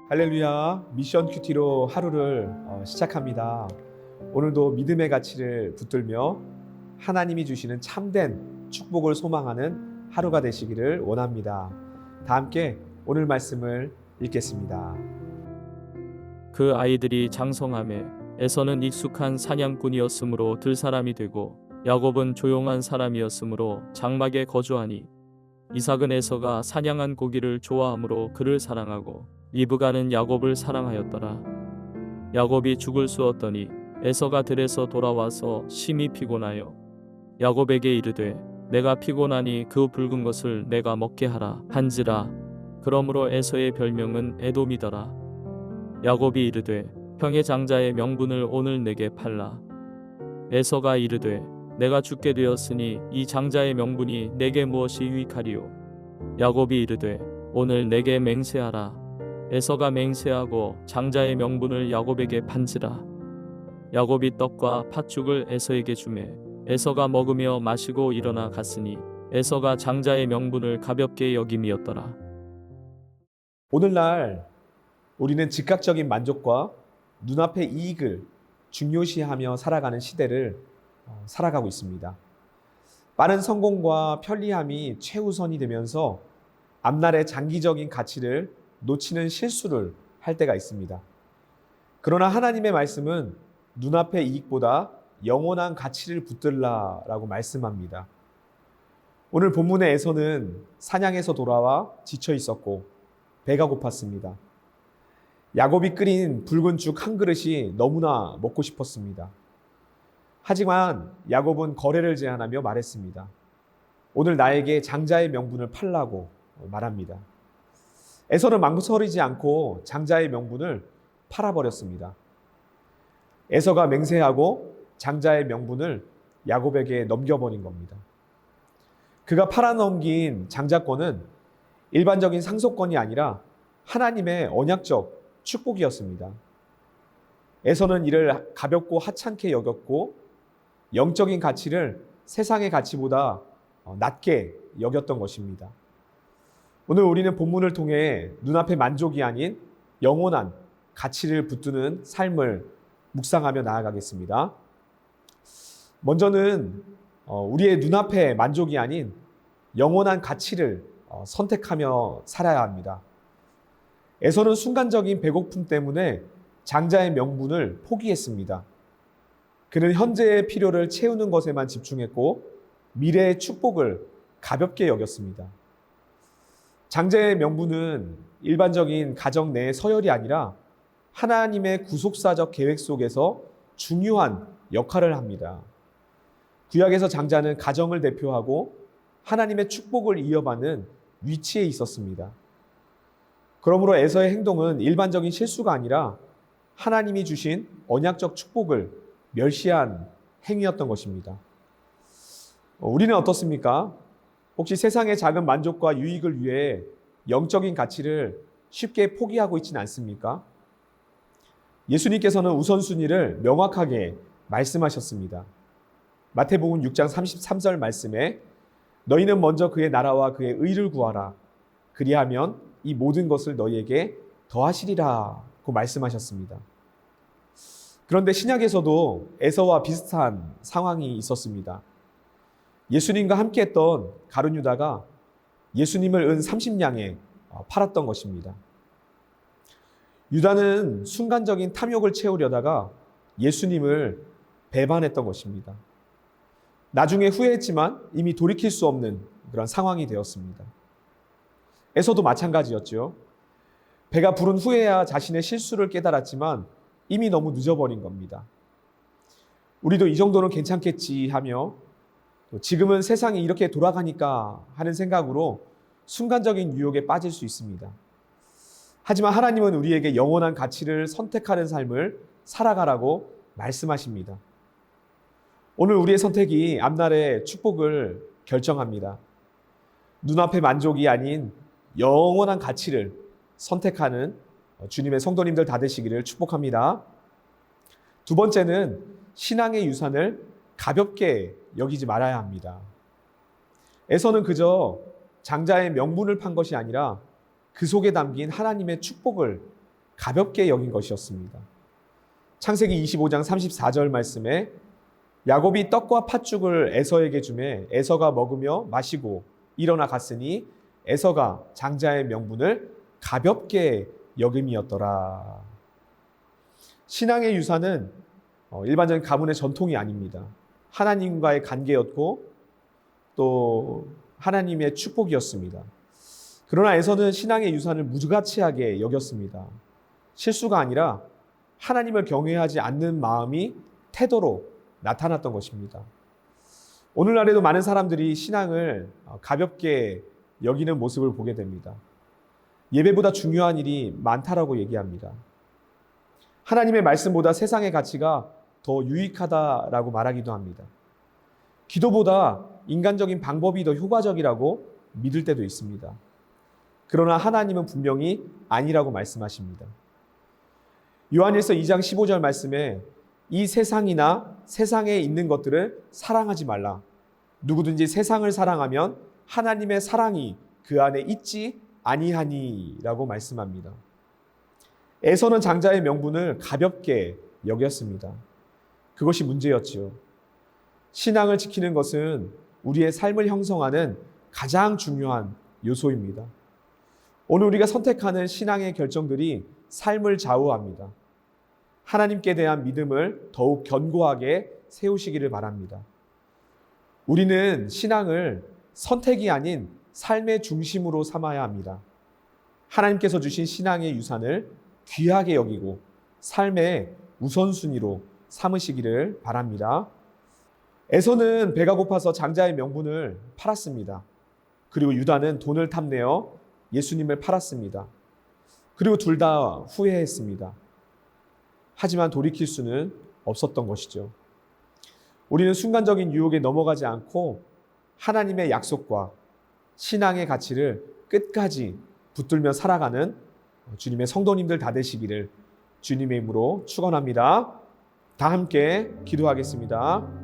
할렐루야, 미션 큐티로 하루를 시작합니다. 오늘도 믿음의 가치를 붙들며 하나님이 주시는 참된 축복을 소망하는 하루가 되시기를 원합니다. 다 함께 오늘 말씀을 읽겠습니다. 그 아이들이 장성하매 에서는 익숙한 사냥꾼이었으므로 들사람이 되고 야곱은 조용한 사람이었으므로 장막에 거주하니 이삭은 에서가 사냥한 고기를 좋아하므로 그를 사랑하고 리브가는 야곱을 사랑하였더라. 야곱이 죽을 쑤었더니 에서가 들에서 돌아와서 심히 피곤하여 야곱에게 이르되 내가 피곤하니 그 붉은 것을 내가 먹게 하라 한지라. 그러므로 에서의 별명은 에돔이더라. 야곱이 이르되 형의 장자의 명분을 오늘 내게 팔라. 에서가 이르되 내가 죽게 되었으니 이 장자의 명분이 내게 무엇이 유익하리요. 야곱이 이르되 오늘 내게 맹세하라. 에서가 맹세하고 장자의 명분을 야곱에게 판지라. 야곱이 떡과 팥죽을 에서에게 주매 에서가 먹으며 마시고 일어나 갔으니 에서가 장자의 명분을 가볍게 여김이었더라. 오늘날 우리는 즉각적인 만족과 눈앞의 이익을 중요시하며 살아가는 시대를 살아가고 있습니다. 빠른 성공과 편리함이 최우선이 되면서 앞날의 장기적인 가치를 놓치는 실수를 할 때가 있습니다. 그러나 하나님의 말씀은 눈앞의 이익보다 영원한 가치를 붙들라라고 말씀합니다. 오늘 본문의 에서는 사냥에서 돌아와 지쳐 있었고 배가 고팠습니다. 야곱이 끓인 붉은 죽 한 그릇이 너무나 먹고 싶었습니다. 하지만 야곱은 거래를 제안하며 말했습니다. 오늘 나에게 장자의 명분을 팔라고 말합니다. 에서는 망설이지 않고 장자의 명분을 팔아버렸습니다. 에서가 맹세하고 장자의 명분을 야곱에게 넘겨버린 겁니다. 그가 팔아넘긴 장자권은 일반적인 상속권이 아니라 하나님의 언약적 축복이었습니다. 에서는 이를 가볍고 하찮게 여겼고 영적인 가치를 세상의 가치보다 낮게 여겼던 것입니다. 오늘 우리는 본문을 통해 눈앞의 만족이 아닌 영원한 가치를 붙드는 삶을 묵상하며 나아가겠습니다. 먼저는 우리의 눈앞의 만족이 아닌 영원한 가치를 선택하며 살아야 합니다. 에서는 순간적인 배고픔 때문에 장자의 명분을 포기했습니다. 그는 현재의 필요를 채우는 것에만 집중했고 미래의 축복을 가볍게 여겼습니다. 장자의 명분은 일반적인 가정 내의 서열이 아니라 하나님의 구속사적 계획 속에서 중요한 역할을 합니다. 구약에서 장자는 가정을 대표하고 하나님의 축복을 이어받는 위치에 있었습니다. 그러므로 에서의 행동은 일반적인 실수가 아니라 하나님이 주신 언약적 축복을 멸시한 행위였던 것입니다. 우리는 어떻습니까? 혹시 세상의 작은 만족과 유익을 위해 영적인 가치를 쉽게 포기하고 있지는 않습니까? 예수님께서는 우선순위를 명확하게 말씀하셨습니다. 마태복음 6장 33절 말씀에 너희는 먼저 그의 나라와 그의 의를 구하라. 그리하면 이 모든 것을 너희에게 더하시리라고 말씀하셨습니다. 그런데 신약에서도 에서와 비슷한 상황이 있었습니다. 예수님과 함께했던 가룟 유다가 예수님을 은 30냥에 팔았던 것입니다. 유다는 순간적인 탐욕을 채우려다가 예수님을 배반했던 것입니다. 나중에 후회했지만 이미 돌이킬 수 없는 그런 상황이 되었습니다. 에서도 마찬가지였죠. 배가 부른 후에야 자신의 실수를 깨달았지만 이미 너무 늦어버린 겁니다. 우리도 이 정도는 괜찮겠지 하며 지금은 세상이 이렇게 돌아가니까 하는 생각으로 순간적인 유혹에 빠질 수 있습니다. 하지만 하나님은 우리에게 영원한 가치를 선택하는 삶을 살아가라고 말씀하십니다. 오늘 우리의 선택이 앞날의 축복을 결정합니다. 눈앞의 만족이 아닌 영원한 가치를 선택하는 주님의 성도님들 다 되시기를 축복합니다. 두 번째는 신앙의 유산을 가볍게 여기지 말아야 합니다. 에서는 그저 장자의 명분을 판 것이 아니라 그 속에 담긴 하나님의 축복을 가볍게 여긴 것이었습니다. 창세기 25장 34절 말씀에 야곱이 떡과 팥죽을 에서에게 주매 에서가 먹으며 마시고 일어나 갔으니 에서가 장자의 명분을 가볍게 여김이었더라. 신앙의 유산은 일반적인 가문의 전통이 아닙니다. 하나님과의 관계였고 또 하나님의 축복이었습니다. 그러나 에서는 신앙의 유산을 무가치하게 여겼습니다. 실수가 아니라 하나님을 경외하지 않는 마음이 태도로 나타났던 것입니다. 오늘날에도 많은 사람들이 신앙을 가볍게 여기는 모습을 보게 됩니다. 예배보다 중요한 일이 많다라고 얘기합니다. 하나님의 말씀보다 세상의 가치가 더 유익하다라고 말하기도 합니다. 기도보다 인간적인 방법이 더 효과적이라고 믿을 때도 있습니다. 그러나 하나님은 분명히 아니라고 말씀하십니다. 요한일서 2장 15절 말씀에 이 세상이나 세상에 있는 것들을 사랑하지 말라. 누구든지 세상을 사랑하면 하나님의 사랑이 그 안에 있지 아니하니라고 말씀합니다. 에서는 장자의 명분을 가볍게 여겼습니다. 그것이 문제였지요. 신앙을 지키는 것은 우리의 삶을 형성하는 가장 중요한 요소입니다. 오늘 우리가 선택하는 신앙의 결정들이 삶을 좌우합니다. 하나님께 대한 믿음을 더욱 견고하게 세우시기를 바랍니다. 우리는 신앙을 선택이 아닌 삶의 중심으로 삼아야 합니다. 하나님께서 주신 신앙의 유산을 귀하게 여기고 삶의 우선순위로 삼으시기를 바랍니다. 에서는 배가 고파서 장자의 명분을 팔았습니다. 그리고 유다는 돈을 탐내어 예수님을 팔았습니다. 그리고 둘 다 후회했습니다. 하지만 돌이킬 수는 없었던 것이죠. 우리는 순간적인 유혹에 넘어가지 않고 하나님의 약속과 신앙의 가치를 끝까지 붙들며 살아가는 주님의 성도님들 다 되시기를 주님의 이름으로 축원합니다. 다 함께 기도하겠습니다.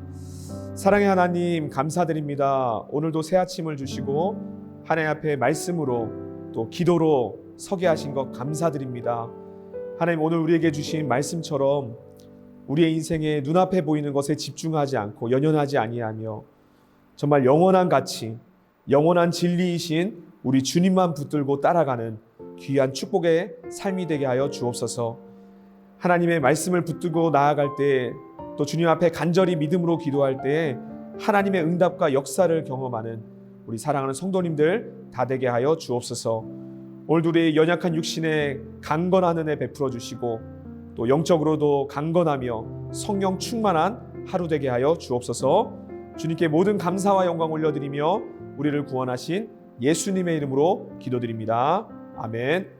사랑의 하나님 감사드립니다. 오늘도 새 아침을 주시고 하나님 앞에 말씀으로 또 기도로 서게 하신 것 감사드립니다. 하나님 오늘 우리에게 주신 말씀처럼 우리의 인생에 눈앞에 보이는 것에 집중하지 않고 연연하지 아니하며 정말 영원한 가치, 영원한 진리이신 우리 주님만 붙들고 따라가는 귀한 축복의 삶이 되게 하여 주옵소서. 하나님의 말씀을 붙들고 나아갈 때 또 주님 앞에 간절히 믿음으로 기도할 때 하나님의 응답과 역사를 경험하는 우리 사랑하는 성도님들 다 되게 하여 주옵소서. 오늘도 우리의 연약한 육신에 강건한 은혜 베풀어 주시고 또 영적으로도 강건하며 성령 충만한 하루 되게 하여 주옵소서. 주님께 모든 감사와 영광 올려드리며 우리를 구원하신 예수님의 이름으로 기도드립니다. 아멘.